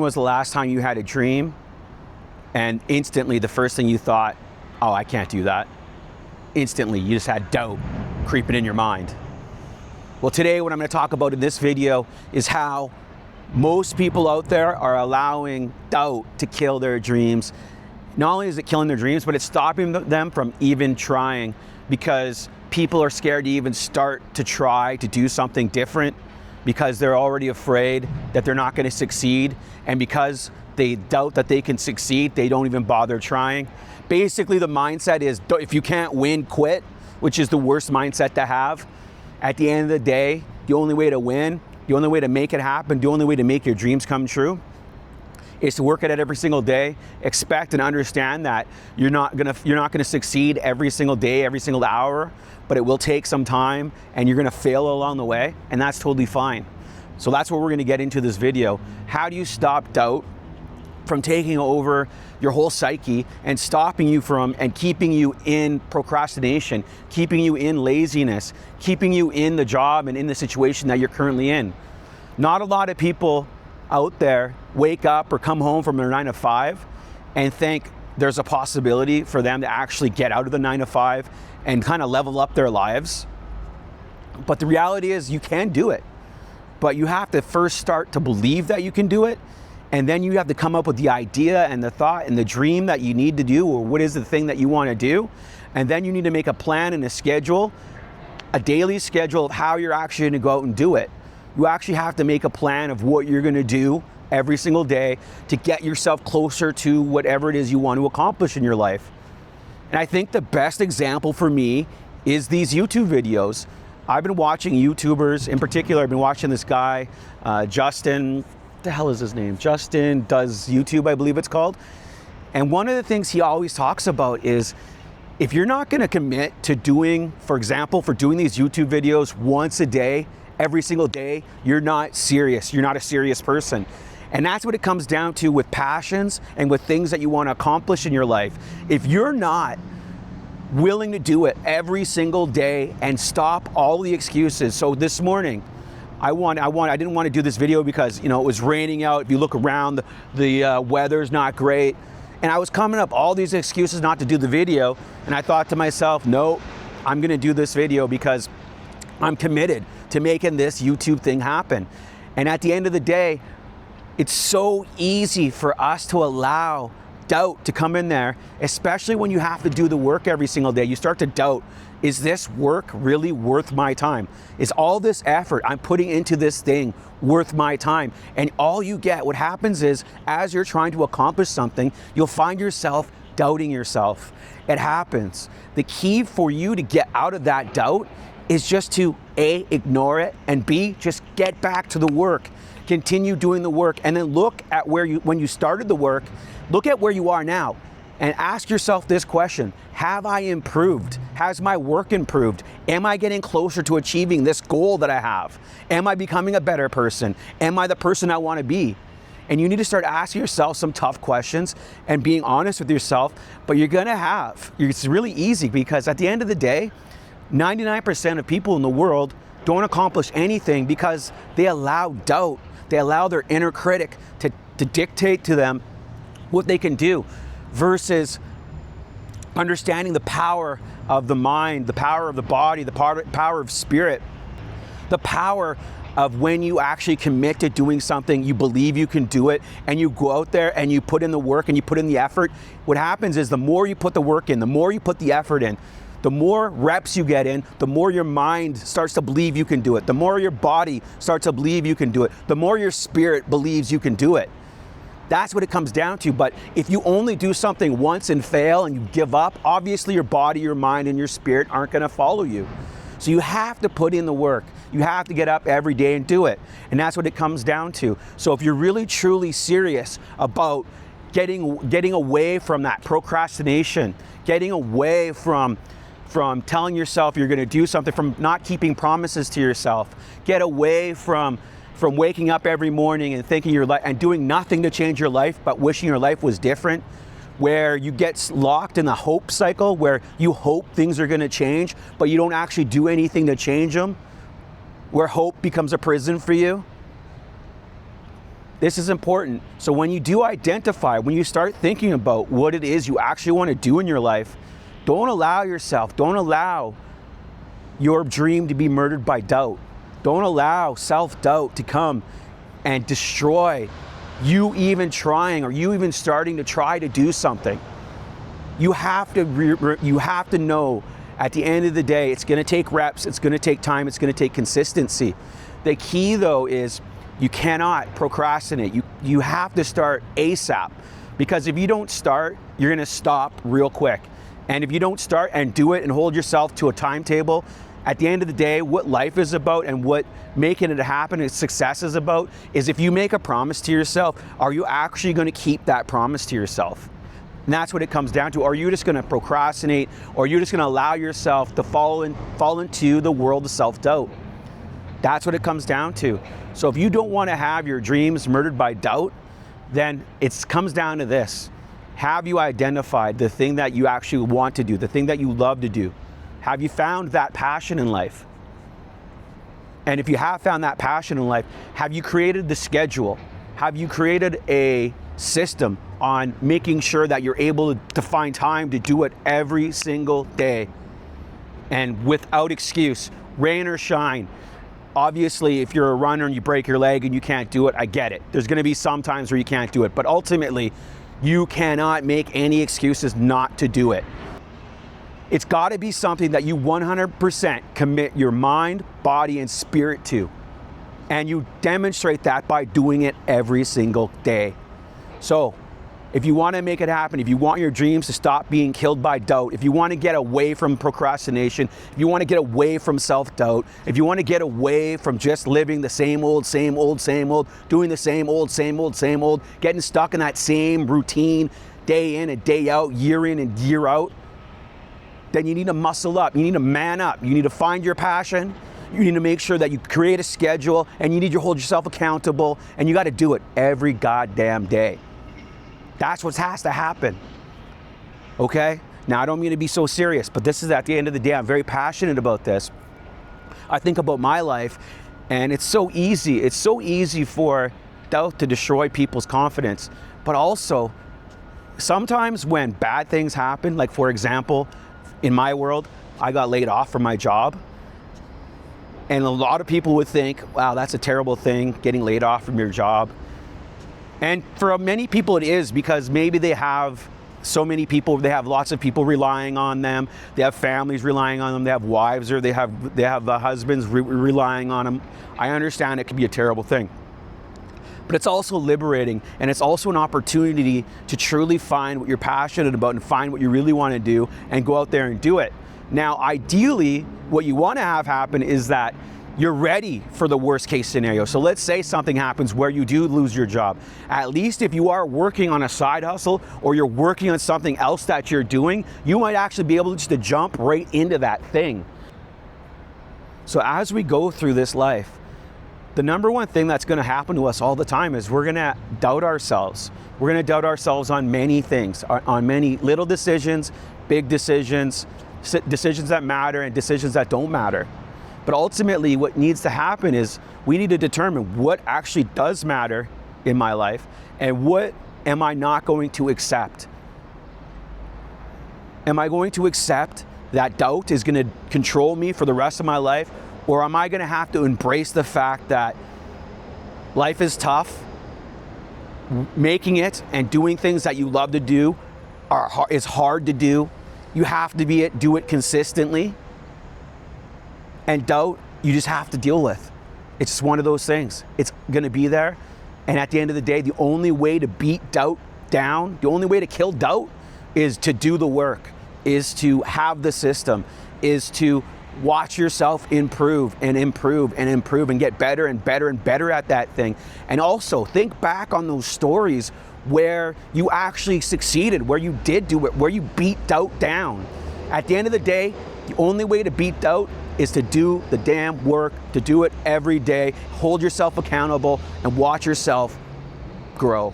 When was the last time you had a dream and instantly the first thing you thought, oh, I can't do that? Instantly, you just had doubt creeping in your mind. Well, today what I'm going to talk about in this video is how most people out there are allowing doubt to kill their dreams. Not only is it killing their dreams, but it's stopping them from even trying, because people are scared to even start to try to do something different because they're already afraid that they're not going to succeed. And because they doubt that they can succeed, they don't even bother trying. Basically, the mindset is, if you can't win, quit, which is the worst mindset to have. At the end of the day, the only way to win, the only way to make it happen, the only way to make your dreams come true is to work at it every single day. Expect and understand that you're not gonna succeed every single day, every single hour, but it will take some time and you're gonna fail along the way, and that's totally fine. So that's what we're gonna get into this video. How do you stop doubt from taking over your whole psyche and stopping you from and keeping you in procrastination, keeping you in laziness, keeping you in the job and in the situation that you're currently in? Not a lot of people out there wake up or come home from their 9 to 5 and think there's a possibility for them to actually get out of the 9 to 5 and kind of level up their lives. But the reality is you can do it, but you have to first start to believe that you can do it. And then you have to come up with the idea and the thought and the dream that you need to do, or what is the thing that you want to do. And then you need to make a plan and a schedule, a daily schedule of how you're actually going to go out and do it. You actually have to make a plan of what you're going to do every single day to get yourself closer to whatever it is you want to accomplish in your life. And I think the best example for me is these YouTube videos. I've been watching YouTubers. In particular, I've been watching this guy, Justin. What the hell is his name? Justin Does YouTube, I believe it's called. And one of the things he always talks about is, if you're not going to commit to doing, for example, for doing these YouTube videos once a day, every single day, you're not serious. You're not a serious person. And that's what it comes down to with passions and with things that you want to accomplish in your life. If you're not willing to do it every single day and stop all the excuses. So this morning, I didn't want to do this video because, it was raining out. If you look around, the weather's not great. And I was coming up all these excuses not to do the video. And I thought to myself, no, I'm going to do this video because I'm committed to making this YouTube thing happen. And at the end of the day, it's so easy for us to allow doubt to come in there, especially when you have to do the work every single day. You start to doubt, is this work really worth my time? Is all this effort I'm putting into this thing worth my time? And all you get, what happens is, as you're trying to accomplish something, you'll find yourself doubting yourself. It happens. The key for you to get out of that doubt is just to A, ignore it, and B, just get back to the work. Continue doing the work, and then look at when you started the work, look at where you are now, and ask yourself this question: have I improved? Has my work improved? Am I getting closer to achieving this goal that I have? Am I becoming a better person? Am I the person I want to be? And you need to start asking yourself some tough questions and being honest with yourself, but it's really easy, because at the end of the day, 99% of people in the world don't accomplish anything because they allow doubt. They allow their inner critic to dictate to them what they can do, versus understanding the power of the mind, the power of the body, the power of spirit, the power of when you actually commit to doing something, you believe you can do it, and you go out there and you put in the work and you put in the effort. What happens is, the more you put the work in, the more you put the effort in, the more reps you get in, the more your mind starts to believe you can do it. The more your body starts to believe you can do it. The more your spirit believes you can do it. That's what it comes down to. But if you only do something once and fail and you give up, obviously your body, your mind, and your spirit aren't going to follow you. So you have to put in the work. You have to get up every day and do it. And that's what it comes down to. So if you're really, truly serious about getting away from that procrastination, getting away from telling yourself you're going to do something, from not keeping promises to yourself, get away from waking up every morning and thinking your life and doing nothing to change your life, but wishing your life was different, where you get locked in the hope cycle, where you hope things are going to change, but you don't actually do anything to change them, where hope becomes a prison for you. This is important. So when you do identify, when you start thinking about what it is you actually want to do in your life, don't allow your dream to be murdered by doubt. Don't allow self-doubt to come and destroy you even trying or you even starting to try to do something. You have to know at the end of the day, it's going to take reps, it's going to take time, it's going to take consistency. The key though is you cannot procrastinate. You have to start ASAP, because if you don't start, you're going to stop real quick. And if you don't start and do it and hold yourself to a timetable, at the end of the day, what life is about and what making it happen and success is about is if you make a promise to yourself, are you actually going to keep that promise to yourself? And that's what it comes down to. Are you just going to procrastinate, or are you just going to allow yourself to fall into the world of self-doubt? That's what it comes down to. So if you don't want to have your dreams murdered by doubt, then it comes down to this. Have you identified the thing that you actually want to do, the thing that you love to do? Have you found that passion in life? And if you have found that passion in life, have you created the schedule? Have you created a system on making sure that you're able to find time to do it every single day and without excuse, rain or shine? Obviously, if you're a runner and you break your leg and you can't do it, I get it. There's going to be some times where you can't do it, but ultimately, you cannot make any excuses not to do it. It's got to be something that you 100% commit your mind, body, and spirit to. And you demonstrate that by doing it every single day. So, if you want to make it happen, if you want your dreams to stop being killed by doubt, if you want to get away from procrastination, if you want to get away from self-doubt, if you want to get away from just living the same old, doing the same old, getting stuck in that same routine day in and day out, year in and year out, then you need to muscle up. You need to man up. You need to find your passion. You need to make sure that you create a schedule, and you need to hold yourself accountable, and you got to do it every goddamn day. That's what has to happen, okay? Now, I don't mean to be so serious, but this is at the end of the day, I'm very passionate about this. I think about my life, and it's so easy. It's so easy for doubt to destroy people's confidence. But also, sometimes when bad things happen, like for example, in my world, I got laid off from my job. And a lot of people would think, wow, that's a terrible thing, getting laid off from your job. And for many people it is, because maybe they have so many people, they have lots of people relying on them, they have families relying on them, they have wives or they have husbands relying on them. I understand it can be a terrible thing. But it's also liberating, and it's also an opportunity to truly find what you're passionate about and find what you really want to do and go out there and do it. Now, ideally, what you want to have happen is that you're ready for the worst case scenario. So let's say something happens where you do lose your job. At least if you are working on a side hustle or you're working on something else that you're doing, you might actually be able just to jump right into that thing. So as we go through this life, the number one thing that's going to happen to us all the time is we're going to doubt ourselves. We're going to doubt ourselves on many things, on many little decisions, big decisions, decisions that matter and decisions that don't matter. But ultimately, what needs to happen is we need to determine what actually does matter in my life and what am I not going to accept. Am I going to accept that doubt is going to control me for the rest of my life? Or am I going to have to embrace the fact that life is tough, making it and doing things that you love to do is hard to do. You have to do it consistently. And doubt, you just have to deal with. It's just one of those things. It's going to be there. And at the end of the day, the only way to beat doubt down, the only way to kill doubt is to do the work, is to have the system, is to watch yourself improve and get better and better and better at that thing. And also think back on those stories where you actually succeeded, where you did do it, where you beat doubt down. At the end of the day, the only way to beat doubt is to do the damn work, to do it every day, hold yourself accountable, and watch yourself grow.